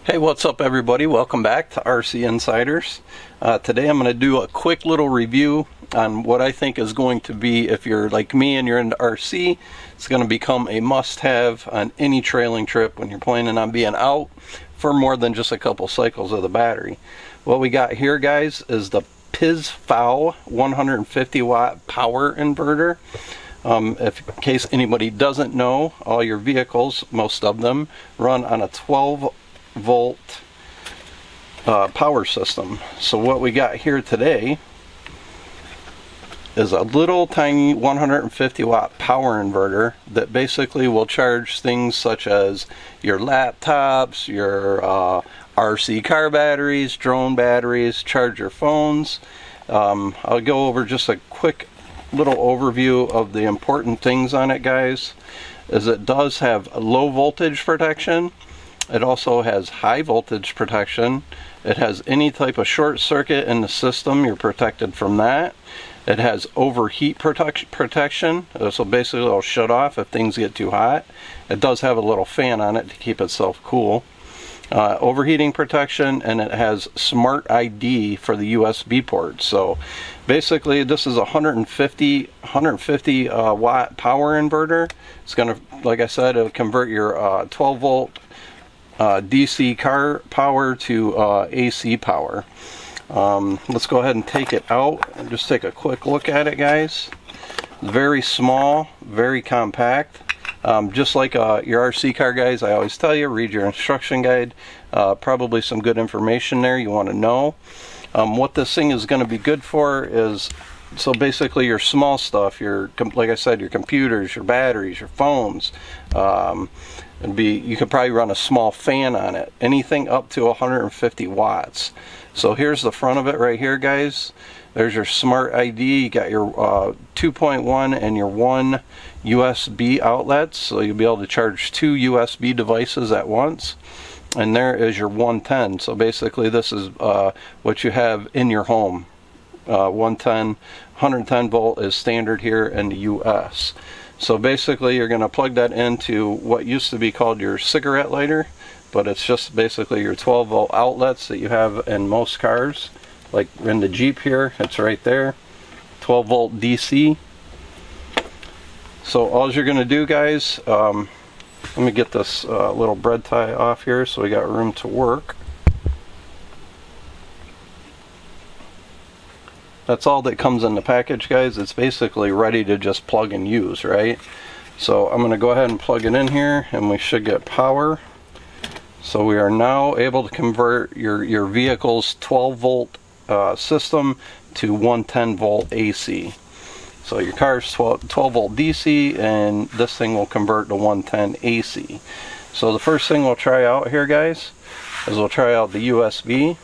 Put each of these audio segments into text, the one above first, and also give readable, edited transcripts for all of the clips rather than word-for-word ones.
Hey, what's up everybody? Welcome back to RC Insiders. Today I'm going to do a quick little review on what I think is going to be, if you're like me and you're into RC, it's going to become a must-have on any trailing trip when you're planning on being out for more than just a couple cycles of the battery. What we got here, guys, is the PiSFAU 150 watt power inverter. In case anybody doesn't know, all your vehicles, most of them, run on a 12 volt power system. So what we got here today is a little tiny 150 watt power inverter that basically will charge things such as your laptops, your RC car batteries, drone batteries, charge your phones. I'll go over just a quick little overview of the important things on it, guys. Is it does have low voltage protection. It also has high voltage protection. It has any type of short circuit in the system, you're protected from that. It has overheat protection, so basically it'll shut off if things get too hot. It does have a little fan on it to keep itself cool. Overheating protection, and it has smart ID for the USB port. So basically this is a 150 watt power inverter. It's going to, like I said, it'll convert your 12 volt DC car power to AC power. Let's go ahead and take it out and just take a quick look at it, guys. Very small, very compact. Just like your RC car, guys, I always tell you, read your instruction guide. Probably some good information there you want to know. What this thing is going to be good for is, so basically your small stuff, your, like I said, your computers, your batteries, your phones. You could probably run a small fan on it. Anything up to 150 watts. So here's the front of it right here, guys. There's your smart ID. You got your 2.1 and your 1 USB outlets, so you'll be able to charge 2 USB devices at once. And there is your 110. So basically this is what you have in your home. 110 volt is standard here in the US. So basically you're going to plug that into what used to be called your cigarette lighter, but it's just basically your 12 volt outlets that you have in most cars. Like in the Jeep here, it's right there, 12 volt DC. So all you're going to do, guys, let me get this little bread tie off here so we got room to work. That's all that comes in the package, guys. It's basically ready to just plug and use, right? So I'm going to go ahead and plug it in here, and we should get power. So we are now able to convert your vehicle's 12 volt system to 110 volt AC. So your car's 12 volt DC, and this thing will convert to 110 AC. So the first thing we'll try out here, guys, is we'll try out the USB.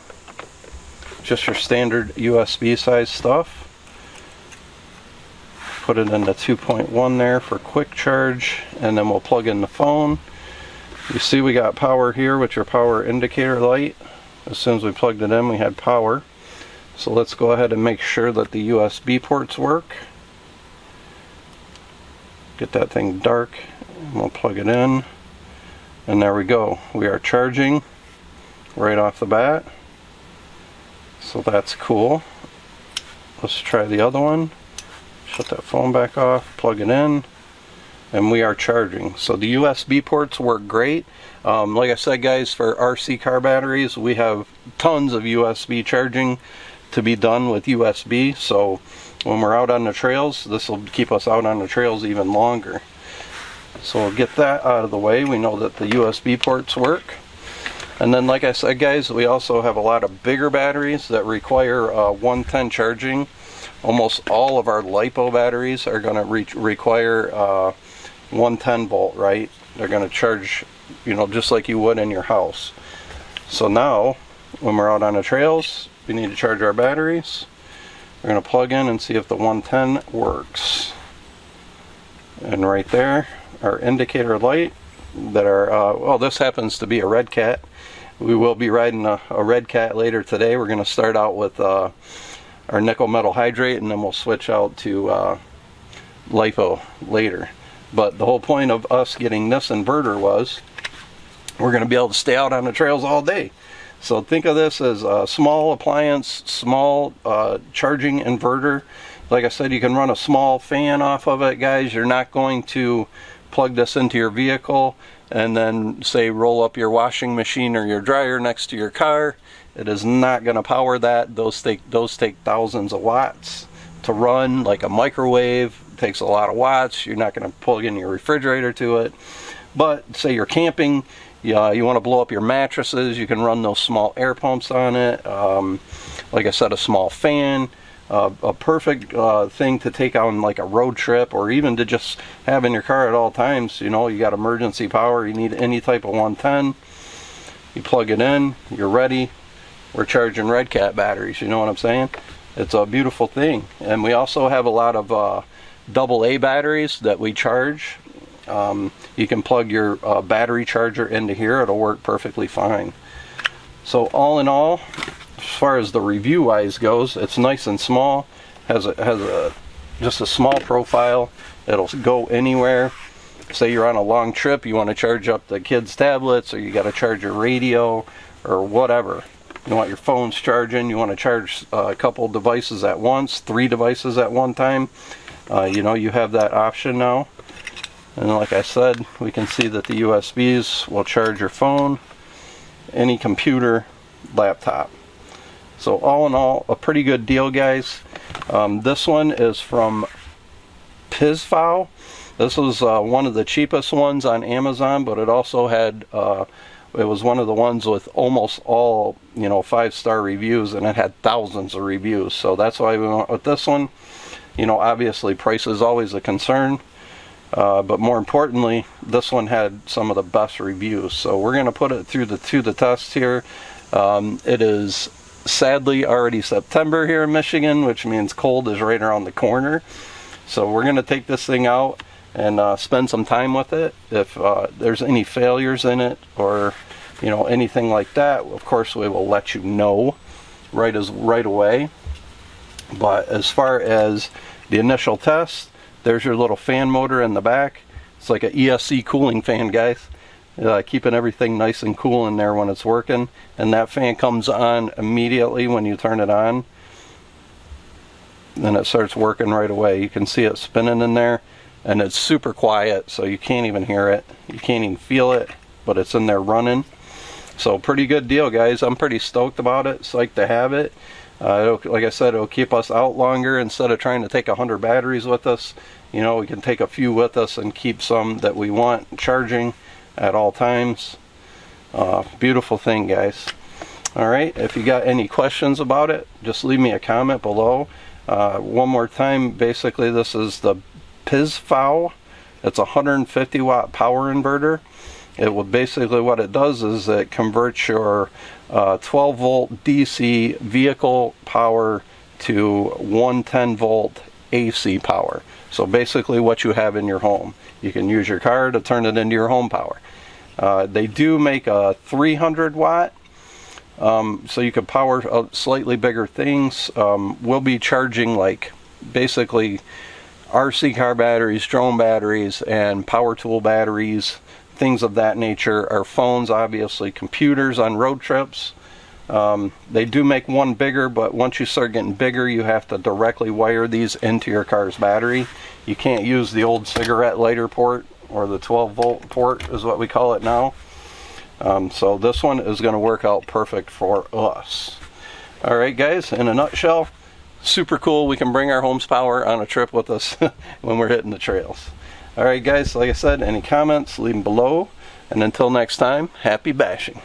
Just your standard USB size stuff. Put it into 2.1 there for quick charge, and then we'll plug in the phone. You see we got power here with your power indicator light. As soon as we plugged it in, we had power. So let's go ahead and make sure that the USB ports work. Get that thing dark, and we'll plug it in. And there we go. We are charging right off the bat. So that's cool. Let's try the other one. Shut that phone back off, plug it in, and we are charging. So the USB ports work great. Like I said, guys, for RC car batteries, we have tons of USB charging to be done with USB. So when we're out on the trails, this will keep us out on the trails even longer. So we'll get that out of the way. We know that the USB ports work. And then, like I said, guys, we also have a lot of bigger batteries that require 110 charging. Almost all of our LiPo batteries are going to require 110 volt, right? They're going to charge, you know, just like you would in your house. So now, when we're out on the trails, we need to charge our batteries. We're going to plug in and see if the 110 works. And right there, our indicator light that are, well, this happens to be a red cat. We will be riding a red cat later today. We're going to start out with our nickel metal hydrate, and then we'll switch out to LiPo later. But the whole point of us getting this inverter was we're going to be able to stay out on the trails all day. So think of this as a small appliance, small charging inverter. Like I said, you can run a small fan off of it, guys. You're not going to plug this into your vehicle and then say roll up your washing machine or your dryer next to your car. It is not going to power that. Those take thousands of watts to run. Like a microwave, it takes a lot of watts. You're not going to plug in your refrigerator to it. But say you're camping, you want to blow up your mattresses, you can run those small air pumps on it. Like I said, a small fan. A perfect thing to take on like a road trip, or even to just have in your car at all times. You know, you got emergency power, you need any type of 110, you plug it in, you're ready. We're charging Red Cat batteries, you know what I'm saying? It's a beautiful thing. And we also have a lot of AA batteries that we charge. You can plug your battery charger into here, it'll work perfectly fine. So all in all, as far as the review wise goes, it's nice and small, has just a small profile. It'll go anywhere. Say you're on a long trip, you want to charge up the kids' tablets, or you got to charge your radio or whatever. You want your phones charging, you want to charge a couple devices at once, 3 devices at one time. You know, you have that option now. And like I said, we can see that the USBs will charge your phone, any computer, laptop. So all in all, a pretty good deal, guys. This one is from PiSFAU. This was one of the cheapest ones on Amazon, but it also had, it was one of the ones with almost all, 5-star reviews, and it had thousands of reviews. So that's why we went with this one. Obviously price is always a concern, but more importantly, this one had some of the best reviews. So we're going to put it through the test here. It is sadly already September here in Michigan, which means cold is right around the corner. So we're going to take this thing out and spend some time with it. If there's any failures in it, or anything like that, of course we will let you know right away. But as far as the initial test, there's your little fan motor in the back. It's like an ESC cooling fan, guys. Keeping everything nice and cool in there when it's working. And that fan comes on immediately when you turn it on. Then it starts working right away. You can see it spinning in there, and it's super quiet, so you can't even hear it. You can't even feel it, but it's in there running. So pretty good deal, guys. I'm pretty stoked about it. Psyched to have it. Like I said, it'll keep us out longer. Instead of trying to take 100 batteries with us, we can take a few with us and keep some that we want charging at all times. Beautiful thing, guys. Alright, if you got any questions about it, just leave me a comment below. One more time, basically this is the PiSFAU. It's a 150 watt power inverter. It will basically, what it does is it converts your 12 volt DC vehicle power to 110 volt AC power. So basically what you have in your home. You can use your car to turn it into your home power. They do make a 300 watt, so you can power slightly bigger things. We'll be charging like basically RC car batteries, drone batteries, and power tool batteries, things of that nature. Our phones, obviously, computers on road trips. They do make one bigger, but once you start getting bigger, you have to directly wire these into your car's battery. You can't use the old cigarette lighter port, or the 12 volt port is what we call it now. So this one is going to work out perfect for us. Alright guys, in a nutshell, super cool. We can bring our home's power on a trip with us when we're hitting the trails. Alright guys, like I said, any comments, leave them below. And until next time, happy bashing.